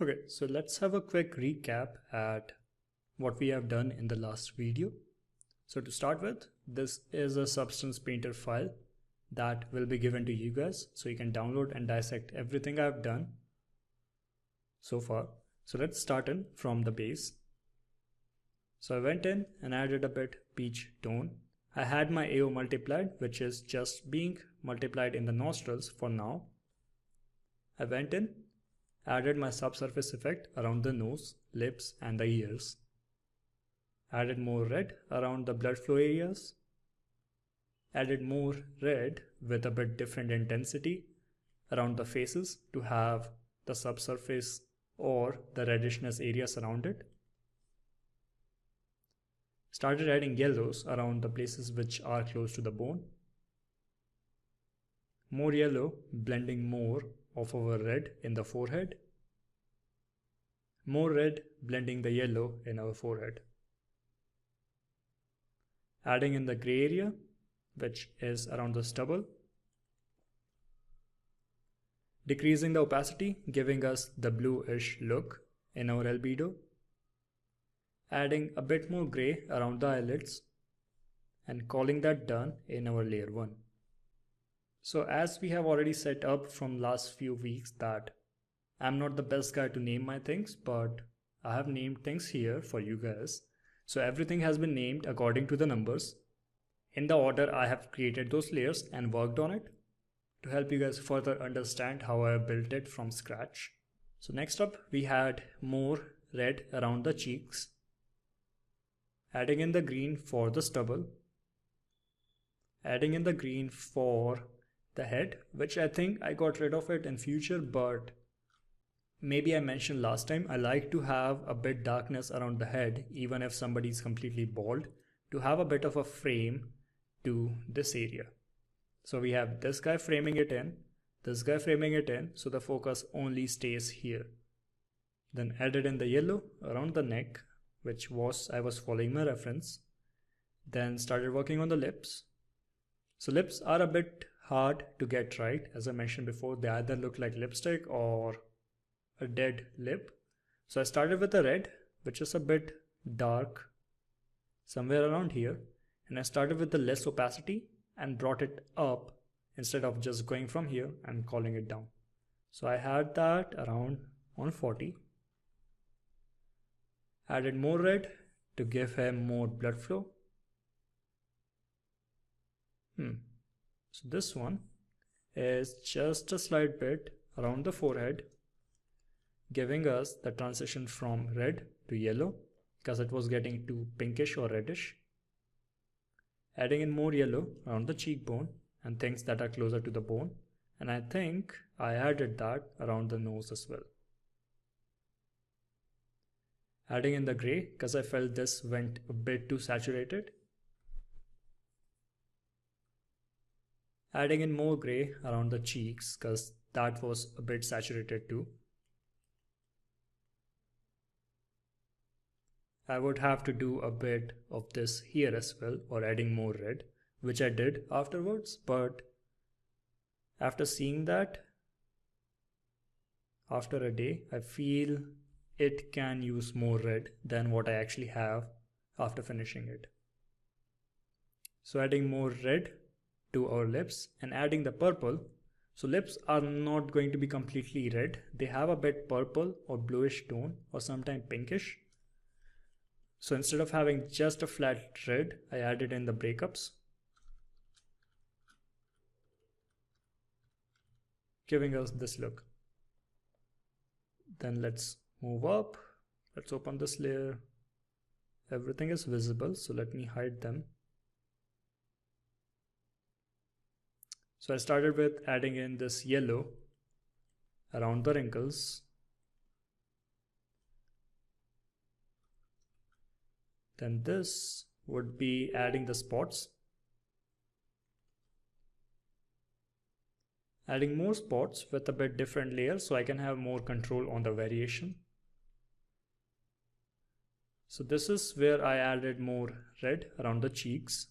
Okay, so let's have a quick recap at what we have done in the last video. So to start with, this is a Substance Painter file that will be given to you guys, so you can download and dissect everything I've done so far. So let's start in from the base. So I went in and added a bit peach tone. I had my AO multiplied, which is just being multiplied in the nostrils for now. I went in, added my subsurface effect around the nose, lips and the ears. Added more red around the blood flow areas. Added more red with a bit different intensity around the faces to have the subsurface or the reddishness areas around it. Started adding yellows around the places which are close to the bone. More yellow, blending more of our red in the forehead. More red, blending the yellow in our forehead. Adding in the gray area, which is around the stubble. Decreasing the opacity, giving us the bluish look in our albedo. Adding a bit more gray around the eyelids and calling that done in our layer 1. So as we have already set up from last few weeks that I'm not the best guy to name my things, but I have named things here for you guys. So everything has been named according to the numbers. In the order I have created those layers and worked on it to help you guys further understand how I built it from scratch. So next up we had more red around the cheeks. Adding in the green for the stubble. Adding in the green for the head, which I think I got rid of it in future, but maybe I mentioned last time I like to have a bit darkness around the head even if somebody is completely bald, to have a bit of a frame to this area. So we have this guy framing it in, this guy framing it in, so the focus only stays here. Then added in the yellow around the neck, which I was following my reference. Then started working on the lips. So lips are a bit hard to get right. As I mentioned before, they either look like lipstick or a dead lip. So I started with the red, which is a bit dark, somewhere around here. And I started with the less opacity and brought it up instead of just going from here and calling it down. So I had that around on 40. Added more red to give him more blood flow. So this one is just a slight bit around the forehead, giving us the transition from red to yellow because it was getting too pinkish or reddish. Adding in more yellow around the cheekbone and things that are closer to the bone, and I think I added that around the nose as well. Adding in the gray because I felt this went a bit too saturated. Adding in more gray around the cheeks because that was a bit saturated too. I would have to do a bit of this here as well, or adding more red, which I did afterwards, but after seeing that, after a day, I feel it can use more red than what I actually have after finishing it. So adding more red to our lips and adding the purple. So lips are not going to be completely red. They have a bit purple or bluish tone or sometimes pinkish. So instead of having just a flat red, I added in the breakups, giving us this look. Then let's move up. Let's open this layer. Everything is visible, so let me hide them. So I started with adding in this yellow around the wrinkles. Then this would be adding the spots. Adding more spots with a bit different layer so I can have more control on the variation. So this is where I added more red around the cheeks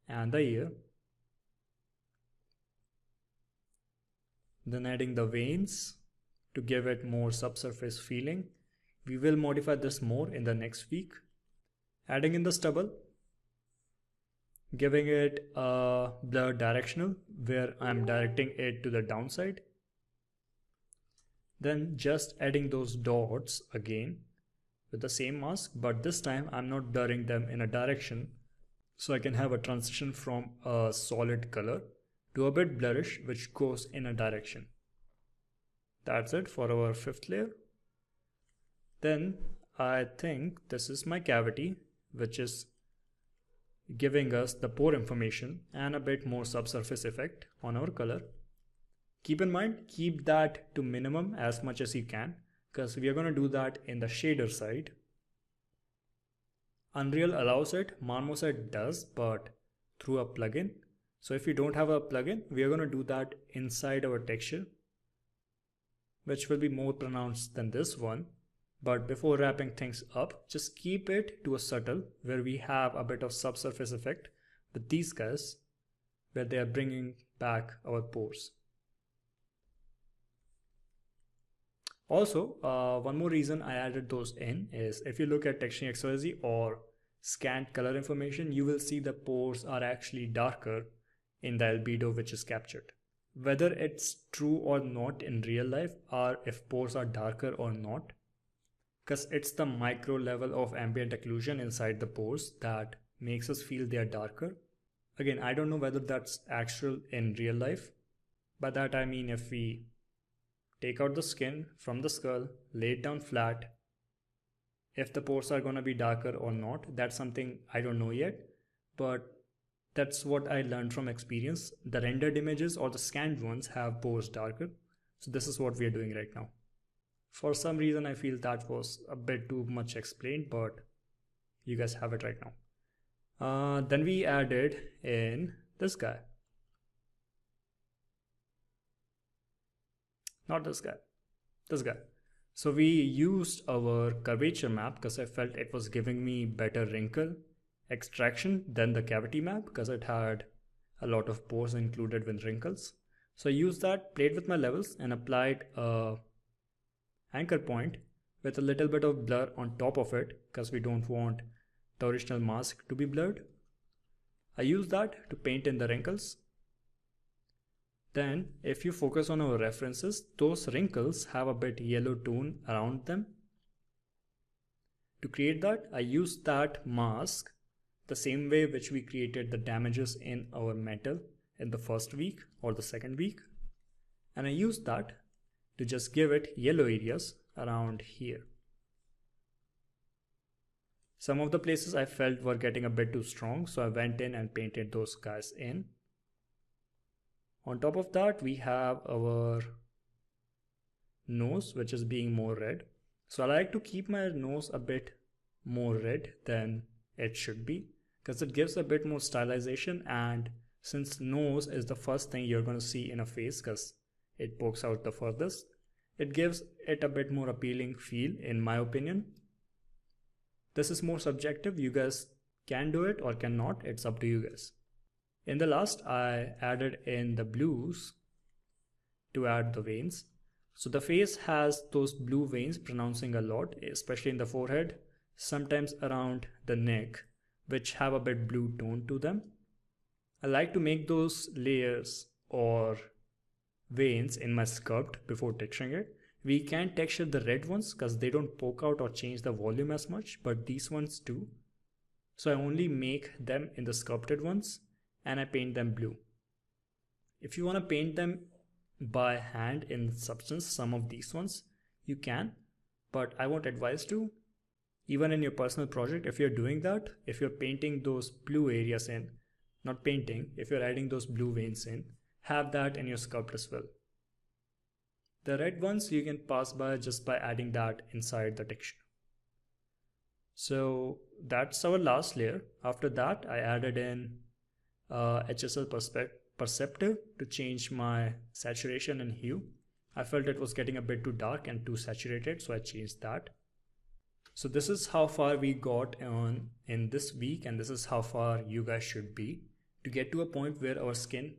and the ear. Then adding the veins to give it more subsurface feeling. We will modify this more in the next week. Adding in the stubble, giving it a blur directional where I'm directing it to the downside. Then just adding those dots again with the same mask, but this time I'm not blurring them in a direction, so I can have a transition from a solid color to a bit blurrish which goes in a direction. That's it for our fifth layer. Then I think this is my cavity, which is giving us the pore information and a bit more subsurface effect on our color. Keep in mind, keep that to minimum as much as you can, because we are going to do that in the shader side. Unreal allows it, Marmoset does, but through a plugin. So if you don't have a plugin, we are going to do that inside our texture, which will be more pronounced than this one. But before wrapping things up, just keep it to a subtle where we have a bit of subsurface effect with these guys, where they are bringing back our pores. Also, one more reason I added those in is if you look at texturing XYZ or scanned color information, you will see the pores are actually darker in the albedo which is captured. Whether it's true or not in real life, or if pores are darker or not, because it's the micro level of ambient occlusion inside the pores that makes us feel they are darker. Again, I don't know whether that's actual in real life. By that I mean if we take out the skin from the skull, lay it down flat, if the pores are going to be darker or not, that's something I don't know yet, but that's what I learned from experience. The rendered images or the scanned ones have pores darker. So this is what we are doing right now. For some reason I feel that was a bit too much explained, but you guys have it right now. Then we added in this guy. Not this guy, this guy. So we used our curvature map because I felt it was giving me better wrinkle extraction than the cavity map because it had a lot of pores included with wrinkles. So I used that, played with my levels and applied a anchor point with a little bit of blur on top of it because we don't want the original mask to be blurred. I used that to paint in the wrinkles. Then if you focus on our references, those wrinkles have a bit yellow tone around them. To create that, I used that mask the same way which we created the damages in our metal in the first week or the second week. And I used that to just give it yellow areas around here. Some of the places I felt were getting a bit too strong, so I went in and painted those guys in. On top of that, we have our nose, which is being more red. So I like to keep my nose a bit more red than it should be because it gives a bit more stylization, and since nose is the first thing you're going to see in a face because it pokes out the furthest, it gives it a bit more appealing feel in my opinion. This is more subjective. You guys can do it or cannot. It's up to you guys. In the last, I added in the blues to add the veins. So the face has those blue veins pronouncing a lot, especially in the forehead, sometimes around the neck, which have a bit blue tone to them. I like to make those layers or veins in my sculpt before texturing it. We can texture the red ones because they don't poke out or change the volume as much, but these ones do. So I only make them in the sculpted ones and I paint them blue. If you want to paint them by hand in substance, some of these ones, you can, but I won't advise to. Even in your personal project, if you're doing that, if you're painting those blue areas in, not painting, if you're adding those blue veins in, have that in your sculpt as well. The red ones you can pass by just by adding that inside the texture. So that's our last layer. After that, I added in HSL perceptive to change my saturation and hue. I felt it was getting a bit too dark and too saturated, so I changed that. So this is how far we got on in this week, and this is how far you guys should be to get to a point where our skin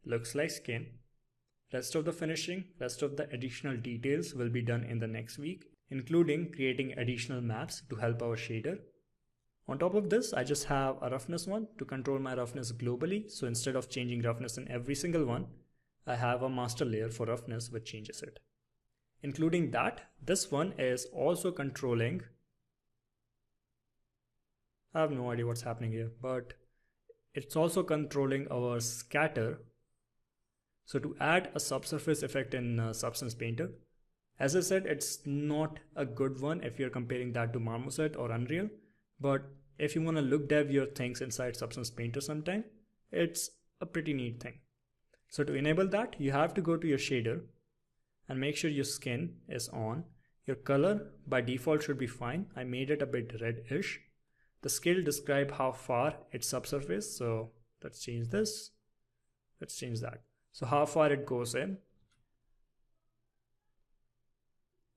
looks like skin, Rest of the finishing, rest of the additional details will be done in the next week, including creating additional maps to help our shader. On top of this, I just have a roughness one to control my roughness globally. So instead of changing roughness in every single one, I have a master layer for roughness which changes it. Including that, this one is also controlling, I have no idea what's happening here, but it's also controlling our scatter. So to add a subsurface effect in Substance Painter, as I said, it's not a good one if you're comparing that to Marmoset or Unreal, but if you want to look dev your things inside Substance Painter sometime, it's a pretty neat thing. So to enable that, you have to go to your shader and make sure your skin is on. Your color by default should be fine. I made it a bit reddish. The scale describe how far it's subsurface. So let's change this. Let's change that. So how far it goes in.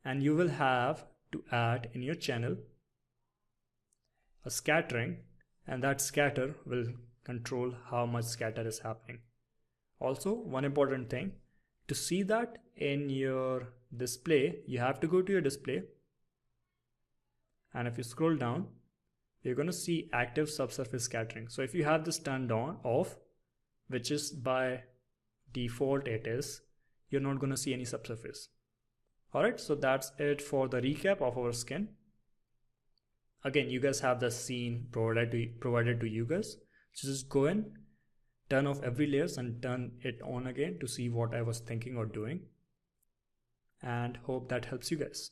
And you will have to add in your channel a scattering, and that scatter will control how much scatter is happening. Also, one important thing, to see that in your display, you have to go to your display, and if you scroll down, you're going to see active subsurface scattering. So if you have this turned on off, which is by default it is, you're not going to see any subsurface. Alright, so that's it for the recap of our skin. Again, you guys have the scene provided to you guys. So just go in, turn off every layers and turn it on again to see what I was thinking or doing. And hope that helps you guys.